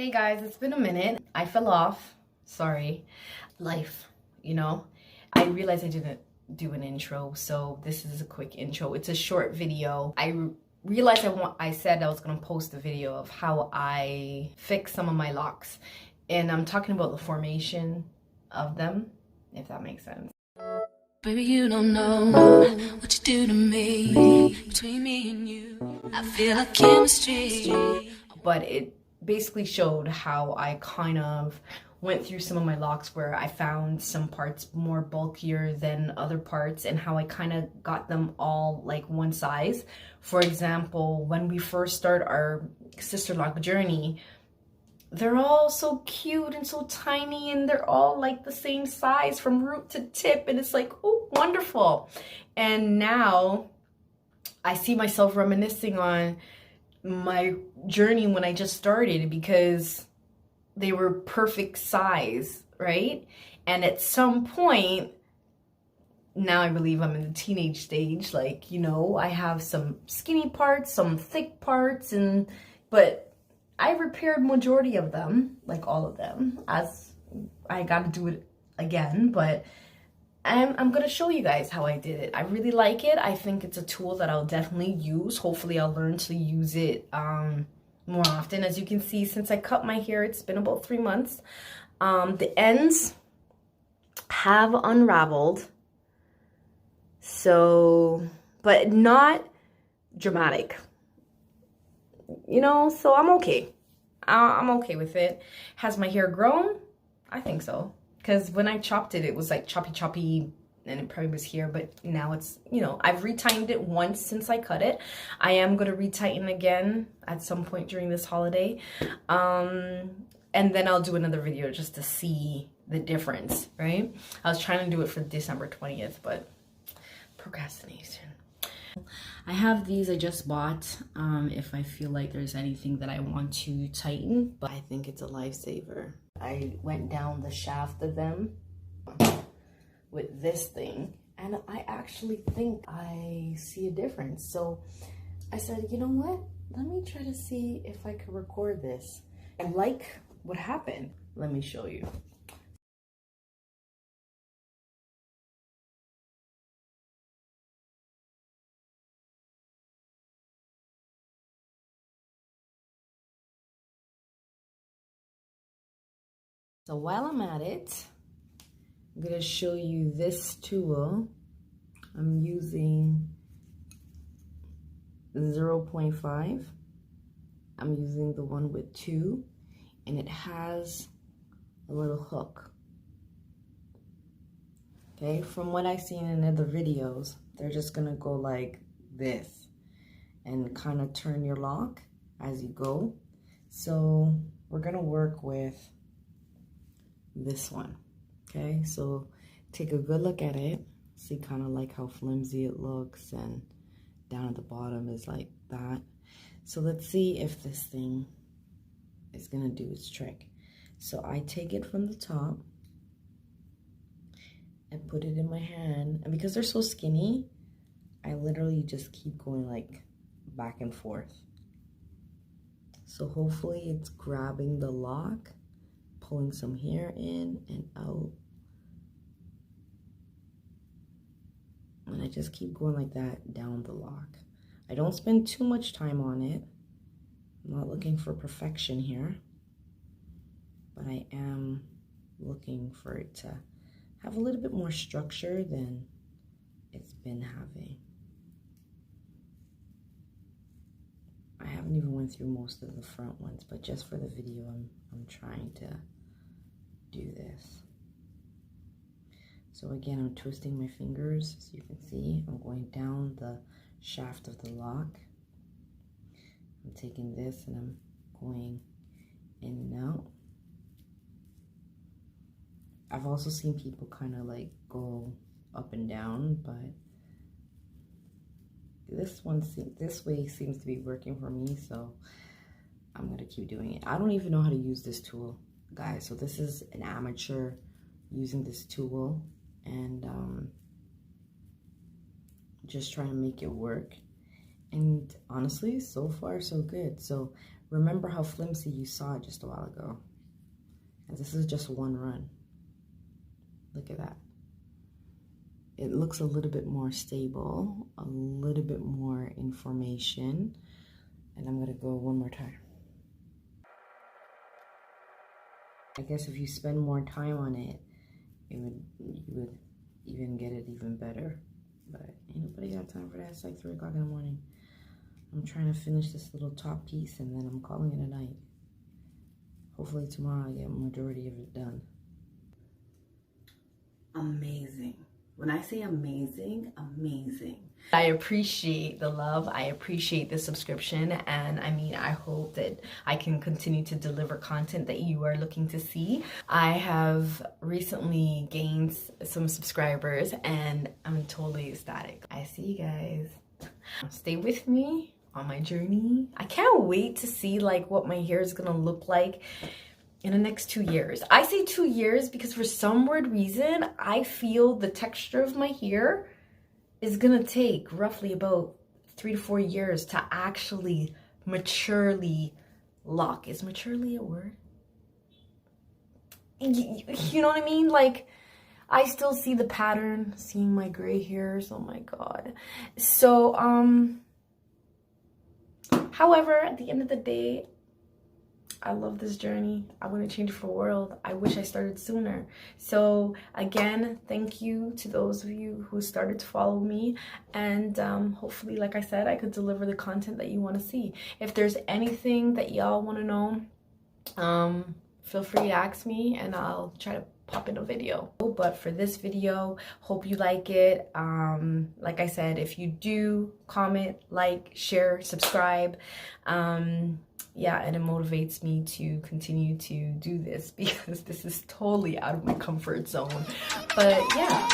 Hey guys, it's been a minute. I fell off. Sorry. Life, you know. I realized I didn't do an intro, so this is a quick intro. It's a short video. I realized I said I was going to post a video of how I fix some of my locks. And I'm talking about the formation of them, if that makes sense. Baby, you don't know what you do to me. Between me and you, I feel like chemistry. But it basically showed how I kind of went through some of my locks where I found some parts more bulkier than other parts and how I kind of got them all like one size. For example, when we first start our sister lock journey, they're all so cute and so tiny and they're all like the same size from root to tip, and it's like, oh, wonderful. And now I see myself reminiscing on my journey when I just started because they were perfect size, right? And at some point, now I believe I'm in the teenage stage, like, you know, I have some skinny parts, some thick parts, but I repaired majority of them, like all of them, as I got to do it again, but I'm going to show you guys how I did it. I really like it. I think it's a tool that I'll definitely use. Hopefully I'll learn to use it more often. As you can see, since I cut my hair, it's been about 3 months. The ends have unraveled, so, but not dramatic. You know, so I'm okay. I'm okay with it. Has my hair grown? I think so. Because when I chopped it, it was like choppy, and it probably was here, but now it's, you know, I've retightened it once since I cut it. I am going to retighten again at some point during this holiday. And then I'll do another video just to see the difference, right? I was trying to do it for December 20th, but procrastination. I have these I just bought if I feel like there's anything that I want to tighten, but I think it's a lifesaver. I went down the shaft of them with this thing, and I actually think I see a difference. So I said, you know what? Let me try to see if I could record this. I like what happened. Let me show you. So while I'm at it, I'm going to show you this tool. I'm using 0.5. I'm using the one with 2, and it has a little hook. Okay, from what I've seen in other videos, they're just going to go like this and kind of turn your lock as you go. So we're going to work with this one. Okay, so take a good look at it, see kind of like how flimsy it looks, and down at the bottom is like that. So let's see if this thing is gonna do its trick. So I take it from the top and put it in my hand, and because they're so skinny, I literally just keep going like back and forth. So hopefully it's grabbing the lock, pulling some hair in and out. And I just keep going like that down the lock. I don't spend too much time on it. I'm not looking for perfection here, but I am looking for it to have a little bit more structure than it's been having. I haven't even went through most of the front ones, but just for the video, I'm trying to do this. So again, I'm twisting my fingers, so you can see I'm going down the shaft of the lock. I'm taking this and I'm going in and out. I've also seen people kind of like go up and down, but this way seems to be working for me, so I'm gonna keep doing it. I don't even know how to use this tool, guys, so this is an amateur using this tool, and just trying to make it work. And honestly, so far so good. So Remember how flimsy you saw it just a while ago. And this is just one run. Look at that. It looks a little bit more stable, a little bit more information. And I'm gonna go one more time. I guess if you spend more time on it, you would even get it even better. But ain't nobody got time for that. It's like 3 o'clock in the morning. I'm trying to finish this little top piece and then I'm calling it a night. Hopefully tomorrow I get a majority of it done. Amazing. When I say amazing, amazing. I appreciate the love. I appreciate the subscription. And I mean, I hope that I can continue to deliver content that you are looking to see. I have recently gained some subscribers and I'm totally ecstatic. I see you guys. Stay with me on my journey. I can't wait to see like what my hair is gonna look like in the next 2 years. I say 2 years because for some weird reason, I feel the texture of my hair is gonna take roughly about 3 to 4 years to actually maturely lock. Is maturely a word? You know what I mean? Like, I still see the pattern, seeing my gray hairs, oh my God. So, however, at the end of the day, I love this journey. I wouldn't change it for the world. I wish I started sooner. So again, thank you to those of you who started to follow me. And hopefully, like I said, I could deliver the content that you want to see. If there's anything that y'all want to know, feel free to ask me and I'll try to pop in a video. But for this video, hope you like it. Like I said, if you do, comment, like, share, subscribe. Yeah, and it motivates me to continue to do this because this is totally out of my comfort zone. But yeah.